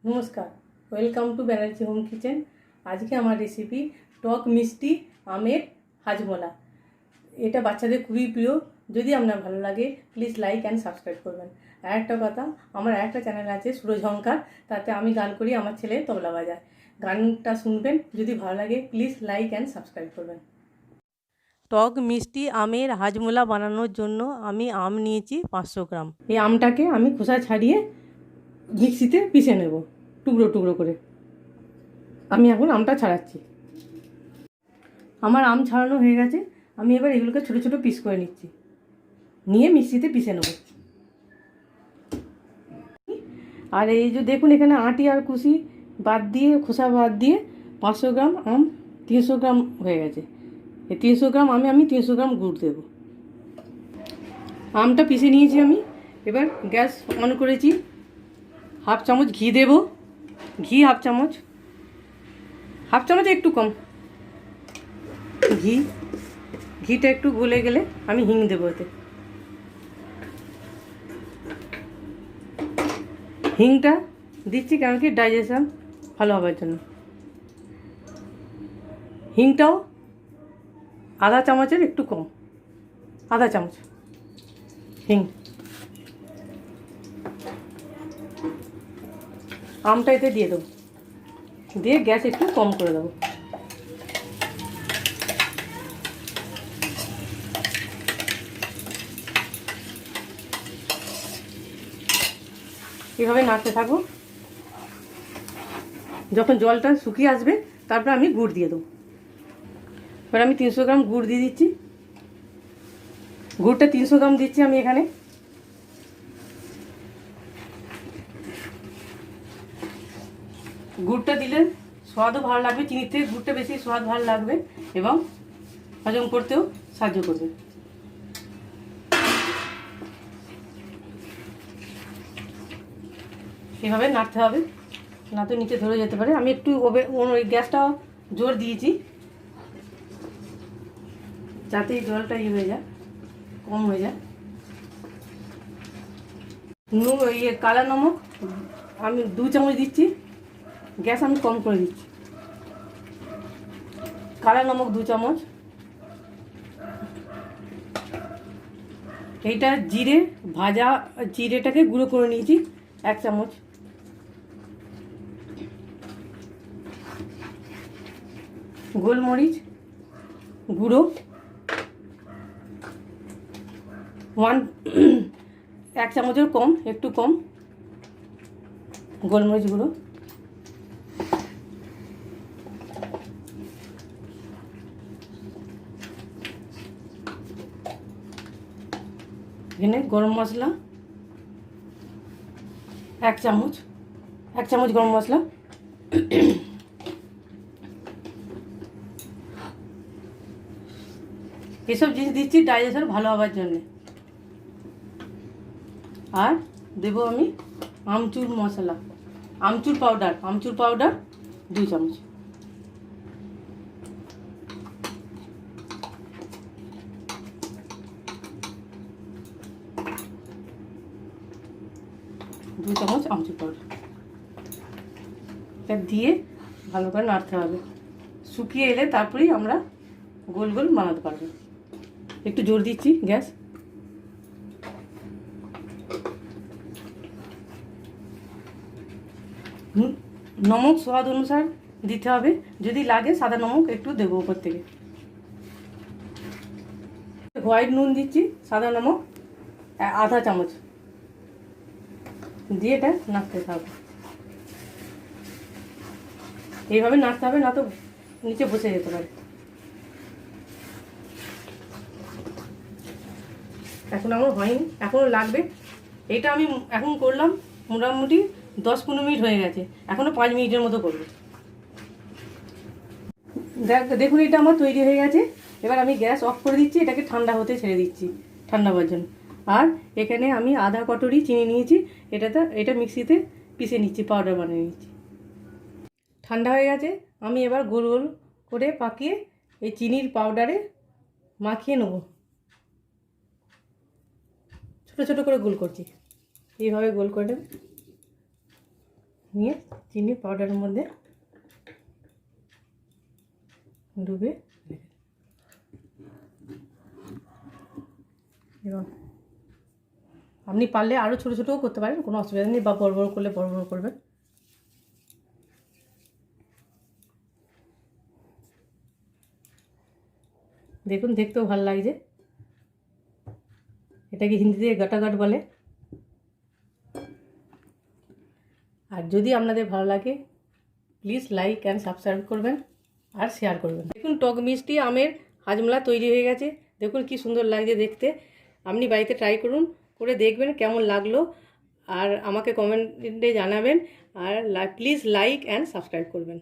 নমস্কার, welcome to Banerjee home kitchen. আজকে আমার রেসিপি টক মিষ্টি আমের হাজমোলা। এটা বাচ্চাদের খুবই প্রিয়। যদি আপনার ভালো লাগে প্লিজ লাইক অ্যান্ড সাবস্ক্রাইব করবেন। আর একটা কথা, আমার আরেকটা চ্যানেল আছে সুরঝঙ্কার, তাতে আমি গান করি, আমার ছেলে তবলা বাজায়। গানটা শুনবেন, যদি ভালো লাগে প্লিজ লাইক অ্যান্ড সাবস্ক্রাইব করবেন। টক মিষ্টি আমের হাজমোলা বানানোর জন্য আমি আম নিয়েছি 500 গ্রাম। এই আমটাকে আমি খোসা ছাড়িয়ে মিক্সিতে পিষে নেব টুকরো টুকরো করে। আমি এখন আমটা ছাড়াচ্ছি। আমার আম ছাড়ানো হয়ে গেছে। আমি এবার এগুলোকে ছোটো ছোটো পিস করে নিচ্ছি, নিয়ে মিক্সিতে পিষে নেব। আর এই যে দেখুন, এখানে আটি আর কুশি বাদ দিয়ে, খোসা বাদ দিয়ে 500 গ্রাম আম 300 গ্রাম হয়ে গেছে। এই 300 গ্রাম আমি 300 গ্রাম গুড় দেবো। আমটা পিষে নিয়েছি আমি। এবার গ্যাস অন করেছি। হাফ চামচ ঘি দেব। ঘি হাফ চামচ একটু কম ঘিটা একটু গলে গেলে আমি হিং দেবো এতে। হিংটা দিচ্ছি কারণ কি ডাইজেশন ভালো হবার জন্য। হিংটাও আধা চামচের একটু কম, আধা চামচ হিং। আমটা এতে দিয়ে দেবো, দিয়ে গ্যাস একটু কম করে দেবো। এভাবে নাড়তে থাকবো। যখন জলটা শুকিয়ে আসবে তারপর আমি গুড় দিয়ে দেবো। এবার আমি 300 গ্রাম গুড় দিয়ে দিচ্ছি। গুড়টা 300 গ্রাম দিচ্ছি আমি এখানে। গুড়টা দিলে স্বাদও ভালো লাগবে, চিনির থেকে গুড়টা বেশি স্বাদ ভালো লাগবে এবং হজম করতেও সাহায্য করবে। এভাবে নাড়তে হবে, না তো নিচে ধরে যেতে পারে। আমি একটু ওই গ্যাসটা জোর দিয়েছি যাতে এই জলটা হয়ে যায়, কম হয়ে যায়। কালা নমক আমি 2 চামচ দিচ্ছি। গ্যাস আমি কম করে দিচ্ছি। কালা নমক 2 চামচ। এইটা জিরে, ভাজা জিরেটাকে গুঁড়ো করে নিয়েছি 1 চামচ। গোলমরিচ গুঁড়ো 1 চামচের কম, একটু কম গোলমরিচ গুঁড়ো। এখানে গরম মশলা 1 চামচ, 1 চামচ গরম মশলা। এসব জিনিস দিচ্ছি ডাইজেশন ভালো হওয়ার জন্যে। আর দেবো আমি আমচুর মশলা, আমচুর পাউডার 2 চামচ। আমচুর পাউডার এটা দিয়ে ভালো করে নাড়তে হবে। শুকিয়ে এলে তারপরেই আমরা গোল গোল বানাতে পারবো। একটু জোর দিচ্ছি গ্যাস। নমক স্বাদ অনুসার দিতে হবে, যদি লাগে সাদা নমক একটু দেবো উপর থেকে। হোয়াইট নুন দিচ্ছি, সাদা নমক আধা চামচ দিয়ে এটা নাড়তে হবে। এইভাবে নাড়তে হবে, না তো নিচে বসে যেতে পারে। এখন আমার হয়নি, এখনও লাগবে। এটা আমি এখন করলাম মোটামুটি 10-15 মিনিট হয়ে গেছে, এখনও 5 মিনিটের মতো করবো। দেখুন এটা আমার তৈরি হয়ে গেছে। এবার আমি গ্যাস অফ করে দিচ্ছি, এটাকে ঠান্ডা হতে ছেড়ে দিচ্ছি, ঠান্ডা হওয়ার জন্য। আর এখানে আমি আধা কটরি চিনি নিয়েছি, এটা মিক্সিতে পিষে নিচ্ছি, পাউডার বানিয়ে নিচ্ছি। ঠান্ডা হয়ে গেছে। আমি এবার গোল গোল করে পাকিয়ে এই চিনির পাউডারে মাখিয়ে নেব। ছোটো ছোটো করে গোল করছি, এইভাবে গোল করে নিয়ে চিনি পাউডারের মধ্যে ডুবে এবং আপনি পারলে আরও ছোটো ছোটোও করতে পারেন, কোনো অসুবিধা নেই, বা বড় বড় করলে বড় বড় করবেন। দেখুন দেখতেও ভালো লাগছে, এটাকে হিন্দিতে গাটাগাট বলে। আর যদি আপনাদের ভালো লাগে প্লিজ লাইক অ্যান্ড সাবস্ক্রাইব করবেন আর শেয়ার করবেন। দেখুন টক মিষ্টি আমের হাজমোলা তৈরি হয়ে গেছে, দেখুন কি সুন্দর লাগছে দেখতে। আপনি বাড়িতে ট্রাই করুন, করে দেখবেন কেমন লাগলো, আর আমাকে কমেন্টে জানাবেন। আর প্লিজ লাইক অ্যান্ড সাবস্ক্রাইব করবেন।